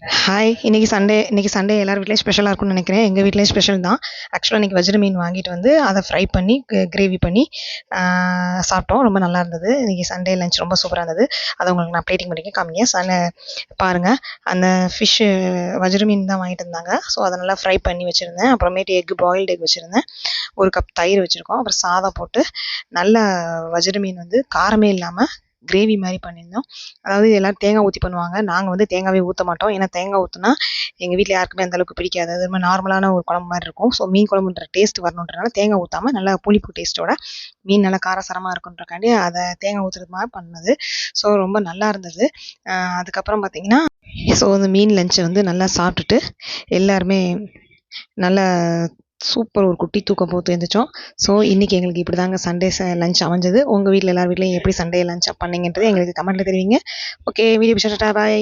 Hi! இன்னைக்கு Sunday எல்லார் வீட்லயும் ஸ்பெஷலா இருக்கும்னு நெனைக்கிறேன். எங்க வீட்லயும் ஸ்பெஷல் தான். ஆக்சுவலா இன்னைக்கு வஞ்சர மீன் வாங்கிட்டு வந்து, அத ஃப்ரை பண்ணி கிரேவி பண்ணி ஆ சாப்பிட்டோம். ரொம்ப நல்லா இருந்தது. இன்னைக்கு சண்டே லஞ்ச் ரொம்ப சூப்பரா இருந்தது. அத உங்களுக்கு நான் பிளேட்டிங் பண்ணிருக்கேன். காமிங்க. பாருங்க. அந்த ஃபிஷ்ஷு வஞ்சர மீன் தான் வாங்கிட்டு வந்தாங்க. ஸோ அத நல்லா ஃப்ரை பண்ணி வச்சிருந்தேன். அப்புறமேட்டு பாயில்டு எக் வச்சிருந்தேன். 1 கப் தயிர் வச்சிருக்கோம். அப்புறம் சாதம் போட்டு, நல்லா வஞ்சர மீன் வந்து காரமே இல்லாம கிரேவி மாரி பண்ணியிருந்தோம். அதாவது எல்லாரும் தேங்காய் ஊத்தி பண்ணுவாங்க. நாங்க வந்து தேங்காவே ஊத்த மாட்டோம். ஏன்னா தேங்காய் ஊத்துனா எங்க வீட்ல யாருக்குமே அந்த அளவுக்கு பிடிக்காது. அது ஒரு மாரி நார்மலான ஒரு குழம்பு மாரி இருக்கும். ஸோ மீன் குழம்புன்ற டேஸ்ட் வரணுன்றனால தேங்காய் ஊத்தாம நல்லா புளிப்பு டேஸ்ட்டோட மீன் நல்லா காரசாரமா இருக்குன்றக்காண்டி அத தேங்காய் ஊத்துறது மாரி பண்ணது. ஸோ ரொம்ப நல்லா இருந்தது. அதுக்கப்புறம் பார்த்தீங்கன்னா, ஸோ அந்த மீன் லஞ்ச் வந்து நல்லா சாப்பிட்டுட்டு எல்லாருமே நல்லா சூப்பர் ஒரு குட்டி தூக்கம் போட்டு எந்திரிச்சோம். ஸோ இன்னைக்கு எங்களுக்கு இப்படிதாங்க சண்டே லஞ்ச் அமைஞ்சது. உங்க வீட்ல எல்லார் வீட்லயும் எப்படி சண்டே லஞ்ச் பண்ணீங்கன்றத எங்களுக்கு கமெண்ட்ல தெரிவிங்க. ஓகே வீடியோ பிடிச்சா டாடா பாய்.